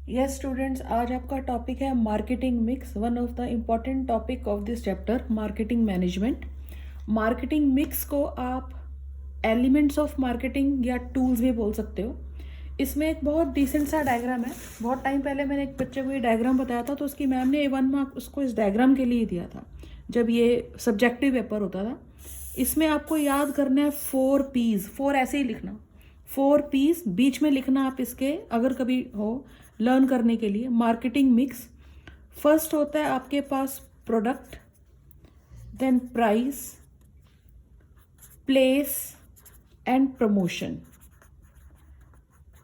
Yes students, आज आपका topic है marketing mix, one of the important topic of this chapter marketing management. Marketing mix को आप elements of marketing या tools भी बोल सकते हो। इसमें एक बहुत डिसेंट सा डायग्राम है। बहुत टाइम पहले मैंने एक बच्चे को ये डायग्राम बताया था, तो उसकी मैम ने 1 मार्क उसको इस डायग्राम के लिए ही दिया था जब ये सब्जेक्टिव पेपर होता था। इसमें आपको याद करना है 4 P's, 4 ऐसे ही लिखना, 4 P's बीच में लिखना आप इसके, अगर कभी हो लर्न करने के लिए। मार्केटिंग मिक्स फर्स्ट होता है आपके पास product, then price, place and promotion.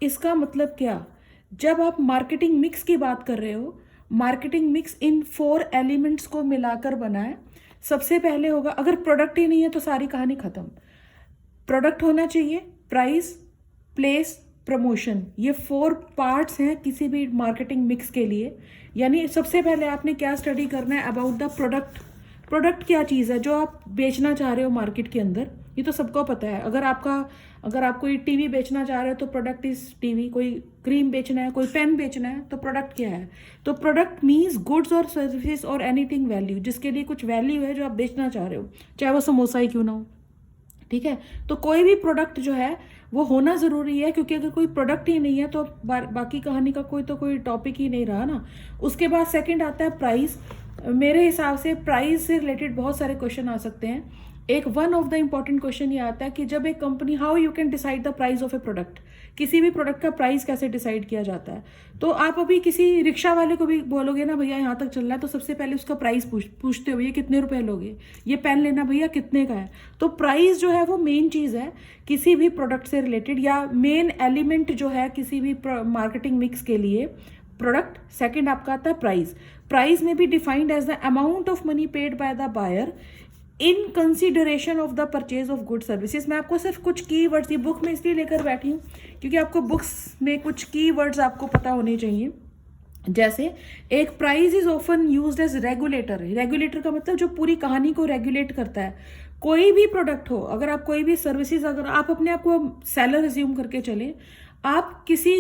इसका मतलब क्या, जब आप मार्केटिंग मिक्स की बात कर रहे हो, मार्केटिंग मिक्स इन 4 एलिमेंट्स को मिलाकर बना है। सबसे पहले होगा, अगर प्रोडक्ट ही नहीं है तो सारी कहानी खत्म। प्रोडक्ट होना चाहिए, प्राइस, प्लेस, प्रमोशन, ये 4 पार्ट्स हैं किसी भी मार्केटिंग मिक्स के लिए। यानी सबसे पहले आपने क्या स्टडी करना है अबाउट द प्रोडक्ट। प्रोडक्ट क्या चीज़ है जो आप बेचना चाह रहे हो मार्केट के अंदर, ये तो सबको पता है। अगर आप कोई टीवी बेचना चाह रहे हो तो प्रोडक्ट इज टीवी, कोई क्रीम बेचना है, कोई पेन बेचना है, तो प्रोडक्ट क्या है। तो प्रोडक्ट मीन्स गुड्स और सर्विसेज और एनीथिंग वैल्यू, जिसके लिए कुछ वैल्यू है जो आप बेचना चाह रहे हो, चाहे वो समोसा ही क्यों ना हो। ठीक है, तो कोई भी प्रोडक्ट जो है वो होना ज़रूरी है, क्योंकि अगर कोई प्रोडक्ट ही नहीं है तो बाकी कहानी का कोई टॉपिक ही नहीं रहा ना। उसके बाद सेकंड आता है प्राइस। मेरे हिसाब से प्राइस से रिलेटेड बहुत सारे क्वेश्चन आ सकते हैं। एक one of the important question ये आता है कि जब एक company, how you can decide the price of a product, किसी भी प्रोडक्ट का प्राइस कैसे डिसाइड किया जाता है। तो आप अभी किसी रिक्शा वाले को भी बोलोगे ना, भैया यहाँ तक चलना है, तो सबसे पहले उसका प्राइस पूछते हो, भैया कितने रुपए लोगे, ये पेन लेना भैया कितने का है। तो प्राइस जो है वो मेन चीज़ है किसी भी प्रोडक्ट से रिलेटेड, या मेन एलिमेंट जो है किसी भी मार्केटिंग मिक्स के लिए। प्रोडक्ट, सेकंड आपका आता है price. Price may be defined as the amount of money paid by the buyer in consideration of the purchase of good services. मैं आपको सिर्फ कुछ की वर्ड्स ये बुक में इसलिए लेकर बैठी हूँ क्योंकि आपको बुक्स में कुछ की वर्ड्स आपको पता होने चाहिए। जैसे एक price is often used as regulator. Regulator का मतलब जो पूरी कहानी को रेगुलेट करता है। कोई भी प्रोडक्ट हो, अगर आप कोई भी सर्विसेज, अगर आप अपने आप को सेलर रिज्यूम करके चले, आप किसी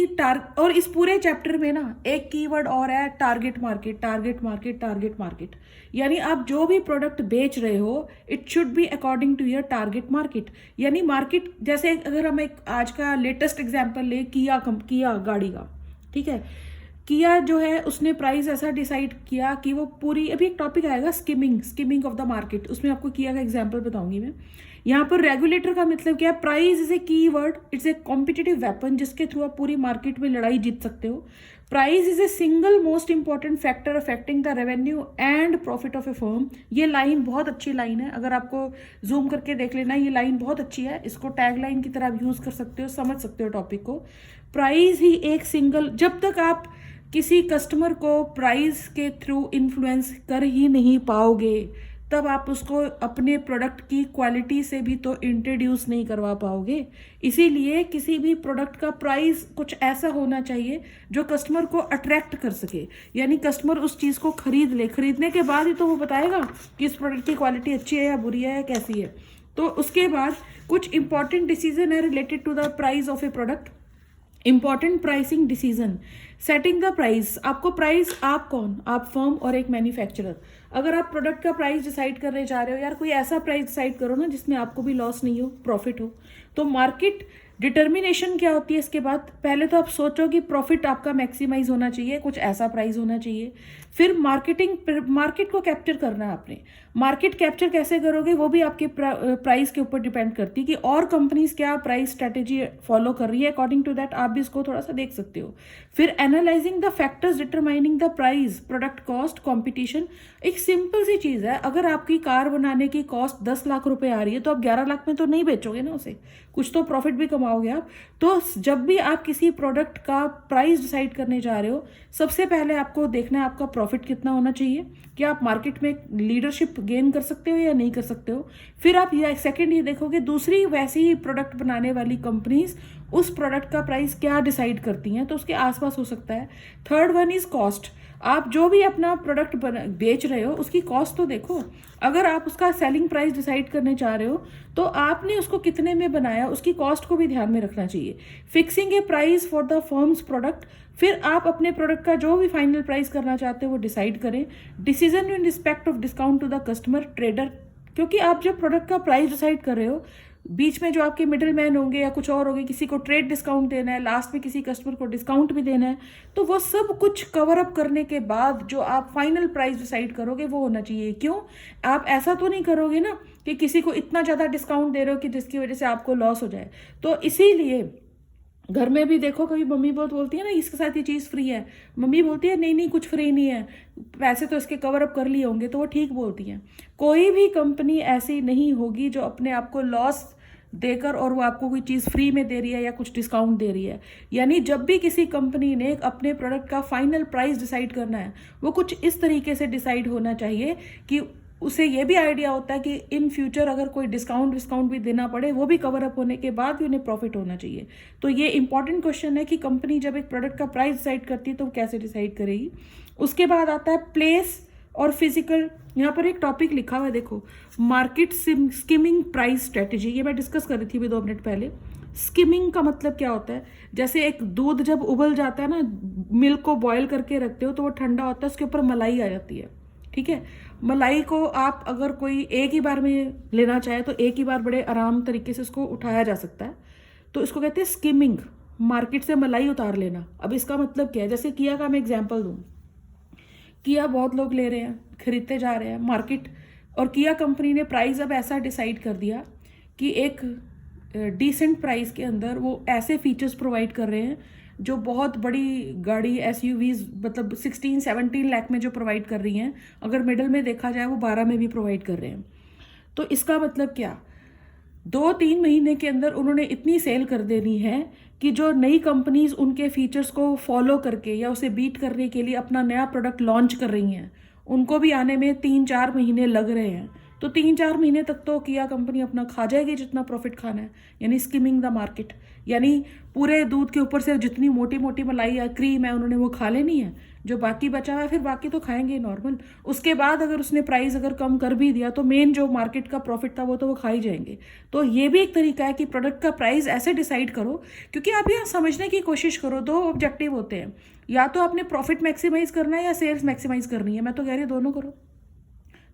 और इस पूरे चैप्टर में ना एक कीवर्ड और है, target market, target market, target market. यानी आप जो भी प्रोडक्ट बेच रहे हो, it should be according to your target market. यानी मार्केट, जैसे अगर हम एक आज का लेटेस्ट एग्जांपल ले, किया गाड़ी का, ठीक है। किया जो है उसने प्राइस ऐसा डिसाइड किया कि वो पूरी, अभी एक टॉपिक आएगा स्किमिंग ऑफ द मार्केट, उसमें आपको किया का एग्जांपल बताऊंगी मैं। यहाँ पर रेगुलेटर का मतलब क्या है, प्राइस इज ए की word, it's a competitive weapon जिसके थ्रू आप पूरी मार्केट में लड़ाई जीत सकते हो। Price is a single most important factor affecting the revenue and profit of A firm. ये लाइन बहुत अच्छी लाइन है, अगर आपको जूम करके देख लेना, ये लाइन बहुत अच्छी है, इसको टैग लाइन की तरह यूज कर सकते हो, समझ सकते हो टॉपिक को। प्राइस ही एक सिंगल, जब तक आप किसी कस्टमर को प्राइस के थ्रू इन्फ्लुएंस कर ही नहीं पाओगे, तब आप उसको अपने प्रोडक्ट की क्वालिटी से भी तो इंट्रोड्यूस नहीं करवा पाओगे। इसीलिए किसी भी प्रोडक्ट का प्राइस कुछ ऐसा होना चाहिए जो कस्टमर को अट्रैक्ट कर सके, यानी कस्टमर उस चीज़ को खरीद ले, खरीदने के बाद ही तो वो बताएगा कि इस प्रोडक्ट की क्वालिटी अच्छी है या बुरी है या कैसी है। तो उसके बाद कुछ इंपॉर्टेंट डिसीजन है related to the price of a product. Important pricing decision, setting the price. आपको प्राइस, आप कौन, आप फर्म और एक मैन्युफैक्चरर। अगर आप प्रोडक्ट का प्राइस डिसाइड करने जा रहे हो, यार कोई ऐसा प्राइस डिसाइड करो ना जिसमें आपको भी लॉस नहीं हो, प्रॉफिट हो। तो मार्केट डिटर्मिनेशन क्या होती है इसके बाद, पहले तो आप सोचो कि प्रॉफिट आपका मैक्सिमाइज होना चाहिए, कुछ ऐसा प्राइस होना चाहिए। फिर मार्केट को कैप्चर करना है आपने। मार्केट कैप्चर कैसे करोगे वो भी आपके प्राइस के ऊपर डिपेंड करती है कि और कंपनीज क्या प्राइस स्ट्रेटेजी फॉलो कर रही है, अकॉर्डिंग टू दैट आप भी इसको थोड़ा सा देख सकते हो। फिर analysing the factors determining the price, product cost, competition. एक सिंपल सी चीज़ है, अगर आपकी कार बनाने की कॉस्ट 10 लाख रुपए आ रही है तो आप 11 लाख में तो नहीं बेचोगे ना उसे, कुछ तो प्रॉफिट भी कमाओगे आप। तो जब भी आप किसी प्रोडक्ट का प्राइस डिसाइड करने जा रहे हो, सबसे पहले आपको देखना है आपका प्रॉफिट कितना होना चाहिए, क्या आप मार्केट में लीडरशिप गेन कर सकते हो या नहीं कर सकते हो। फिर आप सेकंड ये देखोगे दूसरी वैसी ही प्रोडक्ट बनाने वाली कंपनीज उस प्रोडक्ट का प्राइस क्या डिसाइड करती हैं, तो उसके आसपास हो सकता है। Third one is cost. आप जो भी अपना प्रोडक्ट बेच रहे हो उसकी कॉस्ट तो देखो। अगर आप उसका सेलिंग प्राइस डिसाइड करने चाह रहे हो तो आपने उसको कितने में बनाया, उसकी कॉस्ट को भी ध्यान में रखना चाहिए। Fixing A price for the firms product, फिर आप अपने प्रोडक्ट का जो भी फाइनल प्राइस करना चाहते हो वो डिसाइड करें। Decision in respect of discount to the customer trader, क्योंकि आप जब प्रोडक्ट का प्राइस डिसाइड कर रहे हो, बीच में जो आपके मिडिल मैन होंगे या कुछ और होंगे, किसी को ट्रेड डिस्काउंट देना है, लास्ट में किसी कस्टमर को डिस्काउंट भी देना है, तो वो सब कुछ कवर अप करने के बाद जो आप फाइनल प्राइस डिसाइड करोगे वो होना चाहिए। क्यों? आप ऐसा तो नहीं करोगे ना कि किसी को इतना ज़्यादा डिस्काउंट दे रहे हो कि जिसकी वजह से आपको लॉस हो जाए। तो इसीलिए घर में भी देखो, कभी मम्मी बहुत बोलती है ना इसके साथ ये चीज़ फ्री है, मम्मी बोलती है नहीं नहीं कुछ फ्री नहीं है, पैसे तो इसके कवर अप कर लिए होंगे, तो वो ठीक बोलती हैं। कोई भी कंपनी ऐसी नहीं होगी जो अपने आप को लॉस देकर और वो आपको कोई चीज़ फ्री में दे रही है या कुछ डिस्काउंट दे रही है। यानी जब भी किसी कंपनी ने अपने प्रोडक्ट का फाइनल प्राइस डिसाइड करना है, वो कुछ इस तरीके से डिसाइड होना चाहिए कि उसे ये भी आइडिया होता है कि इन फ्यूचर अगर कोई डिस्काउंट भी देना पड़े, वो भी कवर अप होने के बाद भी उन्हें प्रॉफिट होना चाहिए। तो ये इंपॉर्टेंट क्वेश्चन है कि कंपनी जब एक प्रोडक्ट का प्राइस डिसाइड करती है तो वो कैसे डिसाइड करेगी। उसके बाद आता है प्लेस और फिजिकल। यहाँ पर एक टॉपिक लिखा हुआ है, देखो, मार्केट स्किमिंग प्राइस स्ट्रेटेजी। ये मैं डिस्कस कर रही थी अभी 2 मिनट पहले। स्किमिंग का मतलब क्या होता है? जैसे एक दूध जब उबल जाता है ना, मिल्क को बॉयल करके रखते हो तो वो ठंडा होता है, उसके ऊपर मलाई आ जाती है, ठीक है। मलाई को आप अगर कोई एक ही बार में लेना चाहे तो एक ही बार बड़े आराम तरीके से उसको उठाया जा सकता है, तो इसको कहते हैं स्किमिंग, मार्केट से मलाई उतार लेना। अब इसका मतलब क्या है? जैसे किया का मैं एग्जांपल दूं, किया बहुत लोग ले रहे हैं, खरीदते जा रहे हैं मार्केट, और किया कंपनी ने प्राइस अब ऐसा डिसाइड कर दिया कि एक डिसेंट प्राइस के अंदर वो ऐसे फीचर्स प्रोवाइड कर रहे हैं जो बहुत बड़ी गाड़ी एसयूवीज, मतलब 16-17 लाख में जो प्रोवाइड कर रही हैं, अगर मिडल में देखा जाए वो 12 में भी प्रोवाइड कर रहे हैं। तो इसका मतलब क्या? 2-3 महीने के अंदर उन्होंने इतनी सेल कर देनी है कि जो नई कंपनीज उनके फीचर्स को फॉलो करके या उसे बीट करने के लिए अपना नया प्रोडक्ट लॉन्च कर रही हैं, उनको भी आने में 3-4 महीने लग रहे हैं। तो 3-4 महीने तक तो किया कंपनी अपना खा जाएगी जितना प्रॉफिट खाना है, यानी स्किमिंग द मार्केट। यानी पूरे दूध के ऊपर से जितनी मोटी मोटी मलाई या क्रीम है उन्होंने वो खा लेनी है, जो बाकी बचा हुआ है फिर बाकी तो खाएंगे नॉर्मल। उसके बाद अगर उसने प्राइस अगर कम कर भी दिया तो मेन जो मार्केट का प्रॉफिट था वो तो वो खा ही जाएंगे। तो ये भी एक तरीका है कि प्रोडक्ट का प्राइस ऐसे डिसाइड करो, क्योंकि आप यहाँ समझने की कोशिश करो, 2 ऑब्जेक्टिव होते हैं, या तो आपने प्रॉफिट मैक्सिमाइज करना है या सेल्स मैक्सिमाइज करनी है। मैं तो कह रही हूँ दोनों करो।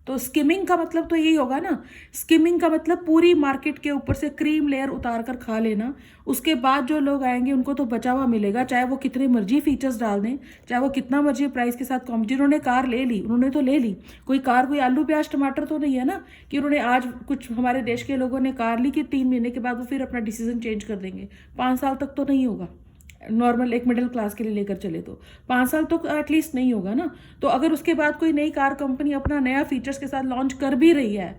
तो स्किमिंग का मतलब तो यही होगा ना, स्किमिंग का मतलब पूरी मार्केट के ऊपर से क्रीम लेयर उतार कर खा लेना। उसके बाद जो लोग आएंगे उनको तो बचा हुआ मिलेगा, चाहे वो कितने मर्जी फीचर्स डाल दें, चाहे वो कितना मर्जी प्राइस के साथ कम। जिन्होंने कार ले ली उन्होंने तो ले ली, कोई कार कोई आलू प्याज टमाटर तो नहीं है ना कि उन्होंने आज, कुछ हमारे देश के लोगों ने कार ली कि 3 महीने के बाद वो फिर अपना डिसीजन चेंज कर देंगे। 5 साल तक तो नहीं होगा, नॉर्मल एक मिडिल क्लास के लिए लेकर चले तो 5 साल तो एटलीस्ट नहीं होगा ना। तो अगर उसके बाद कोई नई कार कंपनी अपना नया फीचर्स के साथ लॉन्च कर भी रही है,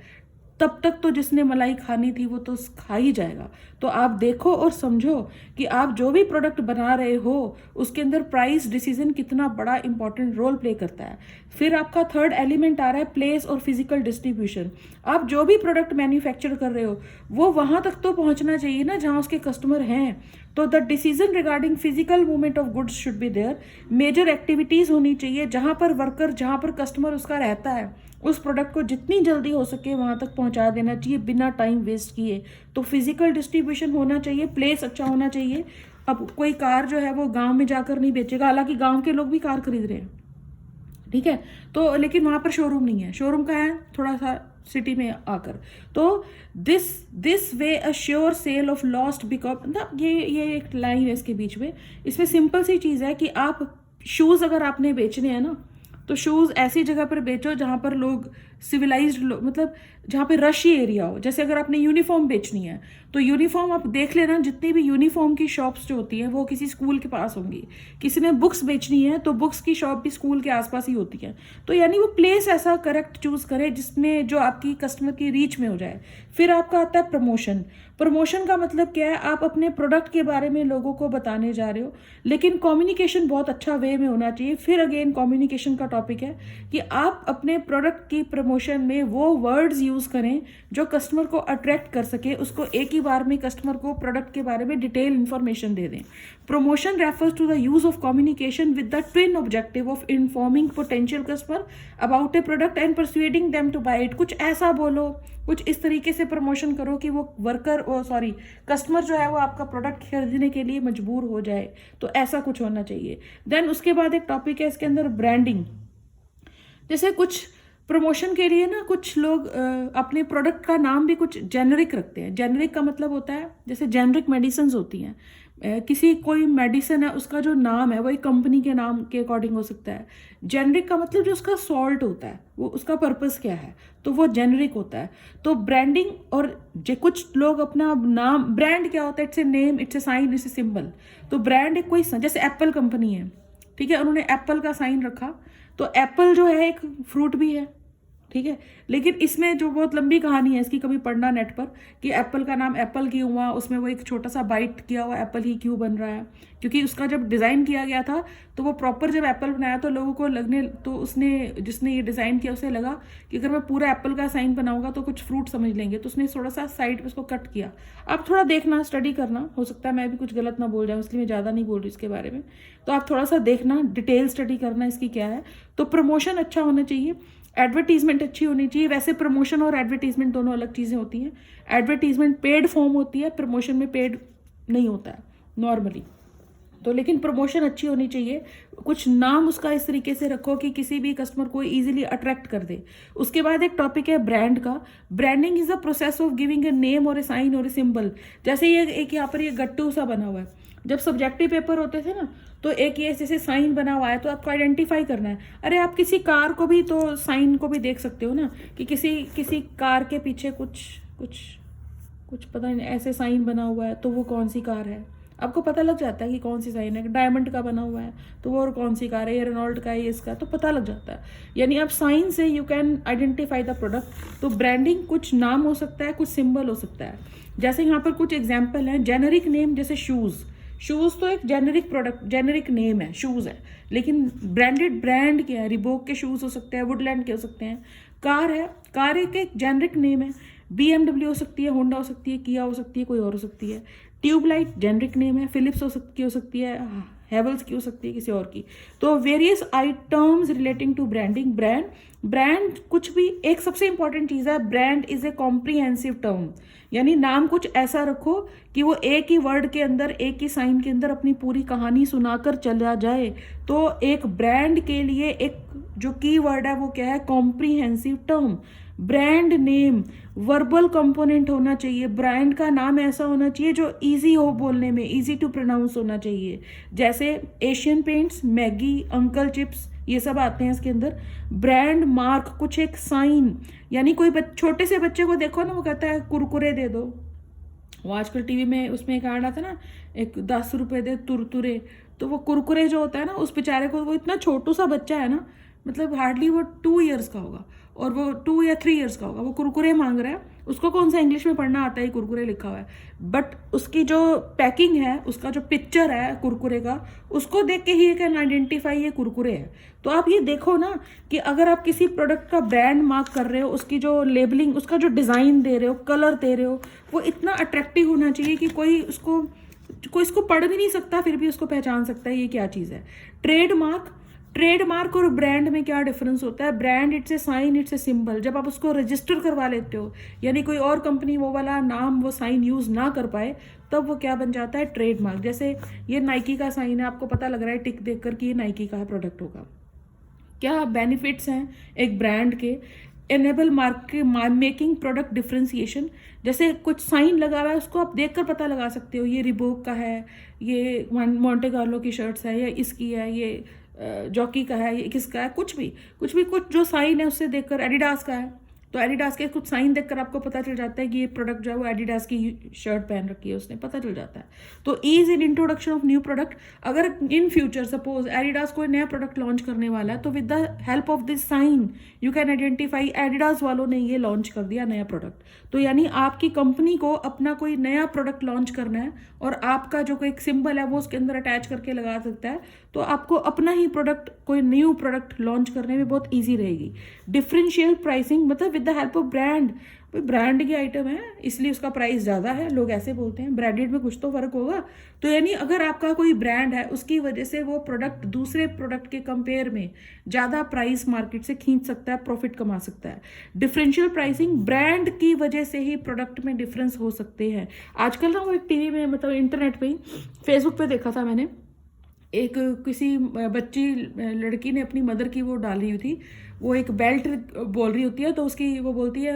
तब तक तो जिसने मलाई खानी थी वो तो खा ही जाएगा। तो आप देखो और समझो कि आप जो भी प्रोडक्ट बना रहे हो उसके अंदर प्राइस डिसीजन कितना बड़ा इंपॉर्टेंट रोल प्ले करता है। फिर आपका थर्ड एलिमेंट आ रहा है प्लेस और फिजिकल डिस्ट्रीब्यूशन। आप जो भी प्रोडक्ट मैन्युफैक्चर कर रहे हो वो वहां तक तो पहुंचना चाहिए ना जहां उसके कस्टमर हैं। तो the decision regarding physical movement of goods should be there. Major activities होनी चाहिए जहां पर वर्कर, जहां पर कस्टमर उसका रहता है, उस प्रोडक्ट को जितनी जल्दी हो सके वहां तक पहुंचा देना चाहिए बिना टाइम वेस्ट किए। तो फिजिकल डिस्ट्रीब्यूशन होना चाहिए, प्लेस अच्छा होना चाहिए। अब कोई कार जो है वो गांव में जाकर नहीं बेचेगा, हालांकि गांव के लोग भी कार खरीद रहे हैं, ठीक है, तो लेकिन वहां पर शोरूम नहीं है। शोरूम का है थोड़ा सा सिटी में आकर। तो this way a sure sale of lost because ना, ये एक लाइन है इसके बीच में। इसमें सिंपल सी चीज है कि आप शूज अगर आपने बेचने हैं ना, तो शूज ऐसी जगह पर बेचो जहां पर लोग सिविलाइज्ड, मतलब जहां पे रशी एरिया हो। जैसे अगर आपने यूनिफॉर्म बेचनी है तो यूनिफॉर्म आप देख लेना, जितनी भी यूनिफॉर्म की शॉप्स जो होती हैं वो किसी स्कूल के पास होंगी। किसी ने बुक्स बेचनी है तो बुक्स की शॉप भी स्कूल के आसपास ही होती है। तो यानी वो प्लेस ऐसा करेक्ट चूज करे जिसमें जो आपकी कस्टमर की रीच में हो जाए। फिर आपका आता है प्रमोशन। प्रमोशन का मतलब क्या है, आप अपने प्रोडक्ट के बारे में लोगों को बताने जा रहे हो, लेकिन कम्युनिकेशन बहुत अच्छा वे में होना चाहिए। फिर अगेन कम्युनिकेशन का टॉपिक है कि आप अपने प्रोडक्ट की प्रमोशन में वो वर्ड्स यूज़ करें जो कस्टमर को अट्रैक्ट कर सके, उसको एक ही बार में कस्टमर को प्रोडक्ट के बारे में डिटेल इन्फॉर्मेशन दे दें। Promotion refers to the use of communication with the twin objective of informing potential customer about a product and persuading them to buy it. कुछ ऐसा बोलो, कुछ इस तरीके से प्रमोशन करो कि वो कस्टमर जो है वो आपका प्रोडक्ट खरीदने के लिए मजबूर हो जाए। तो ऐसा कुछ होना चाहिए। देन उसके बाद एक टॉपिक है इसके अंदर ब्रांडिंग। जैसे कुछ प्रमोशन के लिए ना कुछ लोग अपने प्रोडक्ट का नाम भी कुछ जेनरिक रखते हैं। जेनरिक का मतलब होता है जैसे जेनरिक मेडिसिन होती हैं, किसी कोई मेडिसिन है उसका जो नाम है वो एक कंपनी के नाम के अकॉर्डिंग हो सकता है। जेनरिक का मतलब जो उसका सॉल्ट होता है वो उसका पर्पस क्या है, तो वो जेनरिक होता है। तो ब्रांडिंग और कुछ लोग अपना नाम, ब्रांड क्या होता है, it's a name, it's a sign, it's a symbol. तो ब्रांड एक कोई जैसे एप्पल कंपनी है, ठीक है, उन्होंने एप्पल का साइन रखा, तो एप्पल जो है एक फ्रूट भी है, ठीक है। लेकिन इसमें जो बहुत लंबी कहानी है इसकी, कभी पढ़ना नेट पर कि एप्पल का नाम एप्पल क्यों हुआ, उसमें वो एक छोटा सा बाइट किया हुआ एप्पल ही क्यों बन रहा है, क्योंकि उसका जब डिज़ाइन किया गया था तो वो प्रॉपर जब एप्पल बनाया तो लोगों को लगने, तो उसने जिसने ये डिज़ाइन किया उसे लगा कि अगर मैं पूरा एप्पल का साइन बनाऊंगा तो कुछ फ्रूट समझ लेंगे, तो उसने थोड़ा सा साइड पे उसको कट किया। आप थोड़ा देखना, स्टडी करना, हो सकता है मैं भी कुछ गलत ना बोल जाऊँ, इसलिए मैं ज़्यादा नहीं बोल रही इसके बारे में। तो आप थोड़ा सा देखना, डिटेल स्टडी करना इसकी क्या है। तो प्रमोशन अच्छा होना चाहिए, एडवर्टीजमेंट अच्छी होनी चाहिए। वैसे प्रमोशन और एडवर्टीजमेंट दोनों अलग चीज़ें होती हैं। एडवर्टीजमेंट पेड फॉर्म होती है, प्रमोशन में पेड नहीं होता है नॉर्मली। तो लेकिन प्रमोशन अच्छी होनी चाहिए, कुछ नाम उसका इस तरीके से रखो कि किसी भी कस्टमर को इजीली अट्रैक्ट कर दे। उसके बाद एक टॉपिक है ब्रांड का। Branding is the process of giving a name और ए साइन और ए सिंबल। जैसे ये एक यहाँ पर ये गट्टू सा बना हुआ है, जब सब्जेक्टिव पेपर होते थे ना तो एक ये जैसे साइन बना हुआ है तो आपको आइडेंटिफाई करना है। अरे आप किसी कार को भी तो साइन को भी देख सकते हो ना कि किसी कार के पीछे कुछ कुछ कुछ पता नहीं ऐसे साइन बना हुआ है तो वो कौन सी कार है, आपको पता लग जाता है कि कौन सी साइन है। डायमंड का बना हुआ है तो वो और कौन सी कार है, ये रेनॉल्ट का है, ये इसका, तो पता लग जाता है। यानी आप साइन से you can identify the product. तो ब्रांडिंग कुछ नाम हो सकता है, कुछ सिंबल हो सकता है। जैसे यहाँ पर कुछ एग्जाम्पल हैं। जेनरिक नेम, जैसे शूज़ तो एक जेनरिक प्रोडक्ट, जेनरिक नेम है, शूज़ है, लेकिन ब्रांडेड ब्रांड क्या है, रिबोक के शूज़ हो सकते हैं, वुडलैंड के हो सकते हैं। कार है, कार एक जेनरिक नेम है, BMW हो सकती है, होंडा हो सकती है, किया हो सकती है, कोई और हो सकती है। ट्यूबलाइट जेनरिक नेम है, फिलिप्स हो सकती है, हेवल्स की हो सकती है, किसी और की। तो various items relating to branding. Brand कुछ भी, एक सबसे इंपॉर्टेंट चीज़ है, brand is a comprehensive term. यानी नाम कुछ ऐसा रखो कि वो एक ही वर्ड के अंदर, एक ही साइन के अंदर अपनी पूरी कहानी सुनाकर चला जाए। तो एक ब्रांड के लिए एक जो की वर्ड है वो क्या है, comprehensive term. Brand name verbal component होना चाहिए। ब्रांड का नाम ऐसा होना चाहिए जो इजी हो बोलने में, इजी टू प्रोनाउंस होना चाहिए। जैसे Asian paints, Maggi, uncle chips, ये सब आते हैं इसके अंदर। ब्रांड मार्क कुछ एक साइन, यानी कोई छोटे से बच्चे को देखो ना, वो कहता है कुरकुरे दे दो। वो आजकल टीवी में उसमें एक ऐड आता है ना, एक 10 रुपए दे तुरतुरे, तो वो कुरकुरे जो होता है ना, उस बेचारे को, वो इतना छोटू सा बच्चा है ना, मतलब हार्डली वो 2 ईयर्स का होगा और वो 2 या 3 ईयर्स का होगा, वो कुरकुरे मांग रहा है। उसको कौन सा इंग्लिश में पढ़ना आता है, कुरकुरे लिखा हुआ है, बट उसकी जो पैकिंग है, उसका जो पिक्चर है कुरकुरे का, उसको देख के ही कैन आइडेंटिफाई ये कुरकुरे है। तो आप ये देखो ना कि अगर आप किसी प्रोडक्ट का ब्रांड मार्क कर रहे हो, उसकी जो लेबलिंग, उसका जो डिज़ाइन दे रहे हो, कलर दे रहे हो, वो इतना अट्रैक्टिव होना चाहिए कि कोई इसको पढ़ भी नहीं सकता फिर भी उसको पहचान सकता है ये क्या चीज़ है। ट्रेडमार्क और ब्रांड में क्या डिफरेंस होता है? Brand it's a sign, it's a symbol. जब आप उसको रजिस्टर करवा लेते हो, यानी कोई और कंपनी वो वाला नाम, वो साइन यूज़ ना कर पाए, तब वो क्या बन जाता है, ट्रेडमार्क। जैसे ये नाइकी का साइन है, आपको पता लग रहा है टिक देखकर कि ये नाइकी का प्रोडक्ट होगा। क्या बेनिफिट्स हैं एक ब्रांड के? Enable making product differentiation. जैसे कुछ साइन लगा हुआ है, उसको आप देखकर पता लगा सकते हो ये रिबोक का है, ये मोंटे कार्लो की शर्ट्स है, या इसकी है, ये जॉकी का है, ये किसका है, कुछ जो साइन है उससे देखकर, एडिडास का है, तो एडिडास के कुछ साइन देखकर आपको पता चल जाता है कि ये प्रोडक्ट जो है वो एडिडास की शर्ट पहन रखी है उसने, पता चल जाता है। तो ease in introduction of new product, अगर इन फ्यूचर सपोज एडिडास कोई नया प्रोडक्ट लॉन्च करने वाला है तो with the help of this sign you can identify Adidas वालों ने ये लॉन्च कर दिया नया प्रोडक्ट। तो यानी आपकी कंपनी को अपना कोई नया प्रोडक्ट लॉन्च करना है और आपका जो कोई सिंबल है वो उसके अंदर अटैच करके लगा सकता है, तो आपको अपना ही प्रोडक्ट कोई न्यू प्रोडक्ट लॉन्च करने में बहुत ईजी रहेगी। डिफरेंशियल प्राइसिंग मतलब with the help of brand, brand की आइटम है इसलिए उसका प्राइस ज़्यादा है, लोग ऐसे बोलते हैं, ब्रांडेड में कुछ तो फर्क होगा। तो यानी अगर आपका कोई ब्रांड है उसकी वजह से वो प्रोडक्ट दूसरे प्रोडक्ट के कंपेयर में ज़्यादा प्राइस मार्केट से खींच सकता है, प्रॉफिट कमा सकता है। डिफरेंशियल प्राइसिंग, ब्रांड की वजह से ही प्रोडक्ट में डिफरेंस हो सकते हैं। आजकल ना वो एक टीवी में मतलब इंटरनेट पे ही फेसबुक पे देखा था मैंने, एक किसी बच्ची लड़की ने अपनी मदर की वो डाल रही हुई थी, वो एक बेल्ट बोल रही होती है तो उसकी वो बोलती है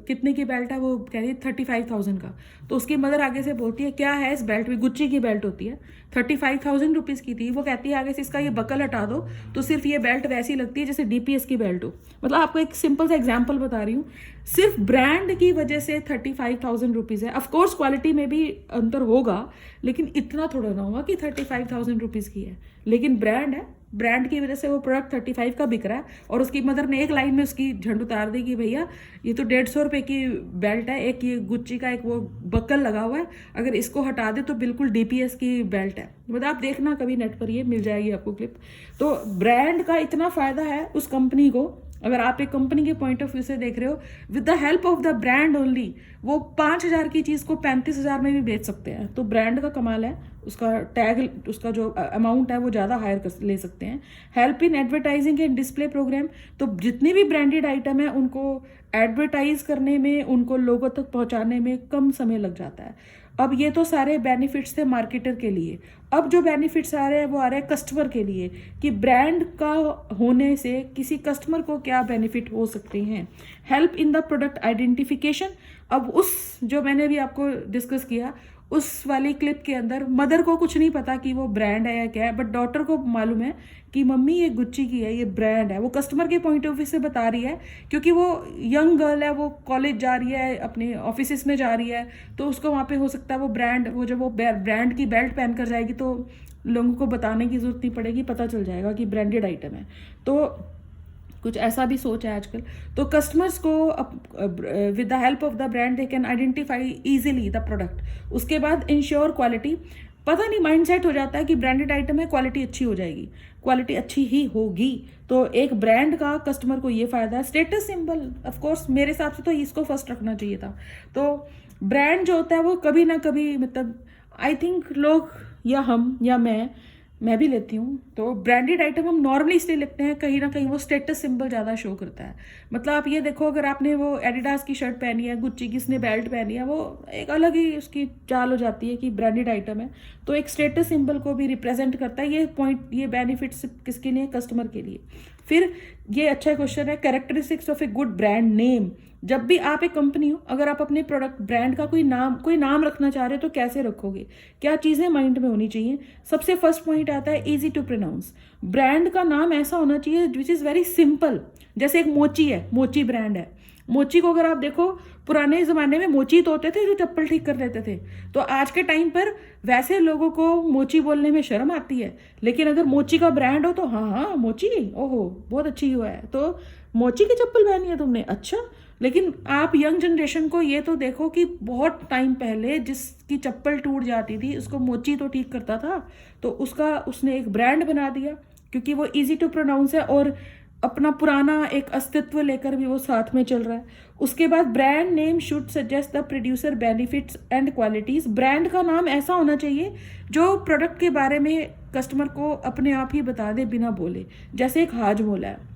कितने की बेल्ट है, वो कह रही है 35,000 का। तो उसकी मदर आगे से बोलती है क्या है इस बेल्ट में, गुच्ची की बेल्ट होती है, 35,000 रुपीज़ की थी। वो कहती है आगे से इसका ये बकल हटा दो तो सिर्फ ये बेल्ट वैसी लगती है जैसे DPS की बेल्ट हो। मतलब आपको एक सिंपल सा एग्जाम्पल बता रही हूँ, सिर्फ ब्रांड की वजह से 35,000 रुपीज़ है। ऑफकोर्स क्वालिटी में भी अंतर होगा लेकिन इतना थोड़ा ना होगा कि 35,000 रुपीज़ की है, लेकिन ब्रांड है, ब्रांड की वजह से वो प्रोडक्ट 35 का बिक रहा है। और उसकी मदर ने एक लाइन में उसकी झंड उतार दी कि भैया ये तो 150 रुपये की बेल्ट है, एक ये गुच्ची का एक वो बक्कल लगा हुआ है, अगर इसको हटा दे तो बिल्कुल DPS की बेल्ट है। मतलब आप देखना कभी नेट पर, ये मिल जाएगी आपको क्लिप। तो ब्रांड का इतना फ़ायदा है उस कंपनी को, अगर आप एक कंपनी के पॉइंट ऑफ व्यू से देख रहे हो, with the help of the brand only वो 5,000 की चीज़ को 35,000 में भी बेच सकते हैं। तो ब्रांड का कमाल है, उसका टैग, उसका जो अमाउंट है वो ज़्यादा हायर ले सकते हैं। Help in advertising and display programme, तो जितनी भी ब्रांडेड आइटम है उनको एडवर्टाइज करने में, उनको लोगों तक पहुंचाने में कम समय लग जाता है। अब ये तो सारे बेनिफिट्स थे मार्केटर के लिए, अब जो बेनिफिट्स आ रहे हैं वो आ रहे हैं कस्टमर के लिए, कि ब्रांड का होने से किसी कस्टमर को क्या बेनिफिट हो सकते हैं। Help in the product identification, अब उस जो मैंने भी आपको डिस्कस किया उस वाली क्लिप के अंदर मदर को कुछ नहीं पता कि वो ब्रांड है या क्या है, बट डॉटर को मालूम है कि मम्मी ये गुच्ची की है, ये ब्रांड है। वो कस्टमर के पॉइंट ऑफ व्यू से बता रही है क्योंकि वो यंग गर्ल है, वो कॉलेज जा रही है, अपने ऑफिस में जा रही है, तो उसको वहाँ पे हो सकता है वो ब्रांड, वो जब वो ब्रांड की बेल्ट पहन कर जाएगी तो लोगों को बताने की जरूरत नहीं पड़ेगी, पता चल जाएगा कि ब्रांडेड आइटम है। तो कुछ ऐसा भी सोच है आजकल। तो कस्टमर्स को with the help of the brand they can identify easily the product. उसके बाद इंश्योर क्वालिटी, पता नहीं माइंडसेट हो जाता है कि ब्रांडेड आइटम है क्वालिटी अच्छी हो जाएगी, क्वालिटी अच्छी ही होगी। तो एक ब्रांड का कस्टमर को ये फायदा है। स्टेटस सिंबल, ऑफ कोर्स मेरे हिसाब से तो इसको फर्स्ट रखना चाहिए था। तो ब्रांड जो होता है वो कभी ना कभी, मतलब आई थिंक लोग या हम या मैं भी लेती हूँ, तो ब्रांडेड आइटम हम नॉर्मली इसलिए लेते हैं, कहीं ना कहीं वो स्टेटस सिंबल ज़्यादा शो करता है। मतलब आप ये देखो, अगर आपने वो एडिडास की शर्ट पहनी है, गुच्ची की इसने बेल्ट पहनी है, वो एक अलग ही उसकी चाल हो जाती है कि ब्रांडेड आइटम है, तो एक स्टेटस सिंबल को भी रिप्रेजेंट करता है। ये पॉइंट, ये बेनिफिट्स किसके लिए? कस्टमर के लिए। फिर ये अच्छा क्वेश्चन है, characteristics of a good brand name. जब भी आप एक कंपनी हो, अगर आप अपने प्रोडक्ट ब्रांड का कोई नाम रखना चाह रहे हो तो कैसे रखोगे, क्या चीज़ें माइंड में होनी चाहिए? सबसे फर्स्ट पॉइंट आता है इजी टू प्रोनाउंस। ब्रांड का नाम ऐसा होना चाहिए विच इज़ वेरी सिंपल। जैसे एक मोची है, मोची ब्रांड है, मोची को अगर आप देखो, पुराने ज़माने में मोची तो होते थे जो चप्पल ठीक कर देते थे, तो आज के टाइम पर वैसे लोगों को मोची बोलने में शर्म आती है, लेकिन अगर मोची का ब्रांड हो तो हाँ मोची, ओहो बहुत अच्छी हुआ है, तो मोची की चप्पल पहनी है तुमने, अच्छा। लेकिन आप यंग जनरेशन को ये तो देखो कि बहुत टाइम पहले जिसकी चप्पल टूट जाती थी उसको मोची तो ठीक करता था, तो उसने एक ब्रांड बना दिया क्योंकि वो इजी टू प्रोनाउंस है और अपना पुराना एक अस्तित्व लेकर भी वो साथ में चल रहा है। उसके बाद brand name should suggest the producer benefits and qualities. Brand का नाम ऐसा होना चाहिए जो प्रोडक्ट के बारे में कस्टमर को अपने आप ही बता दे बिना बोले। जैसे एक हाजमोला है,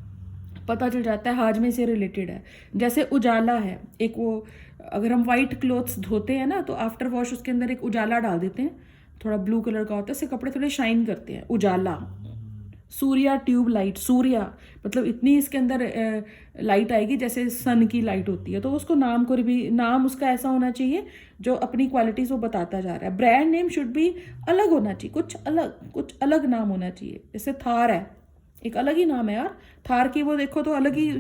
पता चल जाता है हाजमे से रिलेटेड है। जैसे उजाला है, एक वो अगर हम वाइट क्लोथ्स धोते हैं ना तो आफ्टर वॉश उसके अंदर एक उजाला डाल देते हैं, थोड़ा ब्लू कलर का होता है, इससे कपड़े थोड़े शाइन करते हैं, उजाला। सूर्या ट्यूब लाइट, सूर्या मतलब इतनी इसके अंदर लाइट आएगी जैसे सन की लाइट होती है, तो उसको नाम को भी नाम उसका ऐसा होना चाहिए जो अपनी क्वालिटीज वो बताता जा रहा है। ब्रांड नेम शुड भी अलग होना चाहिए, कुछ अलग नाम होना चाहिए। जैसे थार है, एक अलग ही नाम है यार, थार की वो देखो तो अलग ही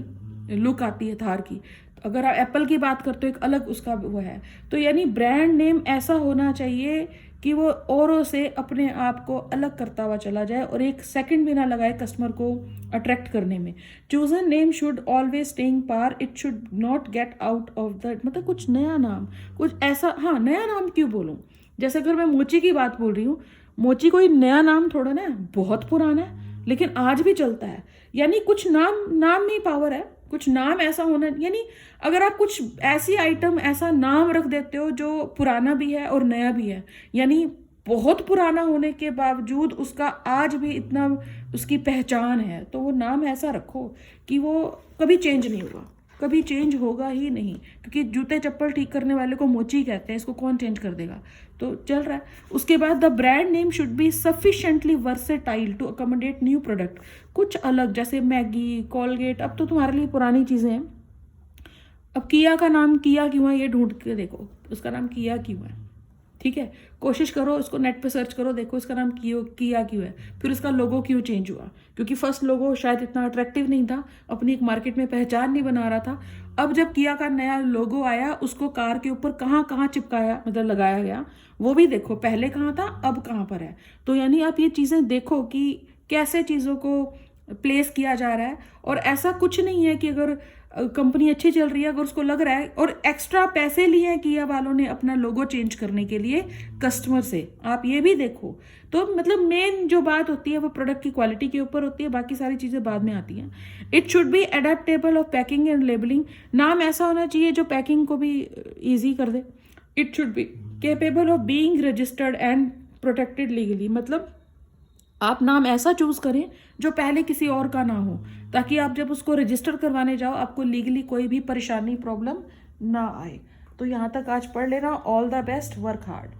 लुक आती है थार की, अगर आप एप्पल की बात करते हो एक अलग उसका वो है। तो यानी ब्रांड नेम ऐसा होना चाहिए कि वो औरों से अपने आप को अलग करता हुआ चला जाए और एक सेकंड भी ना लगाए कस्टमर को अट्रैक्ट करने में। Chosen name should always staying par, it should not get out of the, मतलब कुछ नया नाम, कुछ ऐसा, हाँ नया नाम क्यों बोलूँ, जैसे अगर मैं मोची की बात बोल रही हूँ, मोची कोई नया नाम थोड़ा ना है, बहुत पुराना है लेकिन आज भी चलता है। यानी कुछ नाम में पावर है, कुछ नाम ऐसा होना, यानी अगर आप कुछ ऐसी आइटम ऐसा नाम रख देते हो जो पुराना भी है और नया भी है, यानी बहुत पुराना होने के बावजूद उसका आज भी इतना उसकी पहचान है, तो वो नाम ऐसा रखो कि वो कभी चेंज नहीं होगा, कभी चेंज होगा ही नहीं, क्योंकि जूते चप्पल ठीक करने वाले को मोची कहते हैं, इसको कौन चेंज कर देगा, तो चल रहा है। उसके बाद the brand name should be sufficiently versatile to accommodate new product, कुछ अलग, जैसे मैगी, कॉलगेट, अब तो तुम्हारे लिए पुरानी चीज़ें हैं। अब किया का नाम किया क्यों है ये ढूंढ के देखो, उसका नाम किया क्यों है, ठीक है, कोशिश करो उसको नेट पे सर्च करो, देखो इसका नाम किया क्यों है, फिर उसका लोगो क्यों चेंज हुआ, क्योंकि फर्स्ट लोगो शायद इतना अट्रैक्टिव नहीं था, अपनी एक मार्केट में पहचान नहीं बना रहा था। अब जब किया का नया लोगो आया, उसको कार के ऊपर कहाँ कहाँ चिपकाया, मतलब लगाया गया, वो भी देखो, पहले कहाँ था अब कहाँ पर है। तो यानी आप ये चीज़ें देखो कि कैसे चीज़ों को प्लेस किया जा रहा है। और ऐसा कुछ नहीं है कि अगर कंपनी अच्छी चल रही है, अगर उसको लग रहा है और एक्स्ट्रा पैसे लिए हैं किया वालों ने अपना लोगो चेंज करने के लिए कस्टमर से, आप ये भी देखो। तो मतलब मेन जो बात होती है वो प्रोडक्ट की क्वालिटी के ऊपर होती है, बाकी सारी चीज़ें बाद में आती हैं। It should B adaptable of packing and labelling, नाम ऐसा होना चाहिए जो पैकिंग को भी ईजी कर दे। It should be capable of being registered and protected legally, मतलब आप नाम ऐसा चूज करें जो पहले किसी और का ना हो, ताकि आप जब उसको रजिस्टर करवाने जाओ आपको लीगली कोई भी परेशानी प्रॉब्लम ना आए। तो यहाँ तक आज पढ़ लेना। All the best, work hard.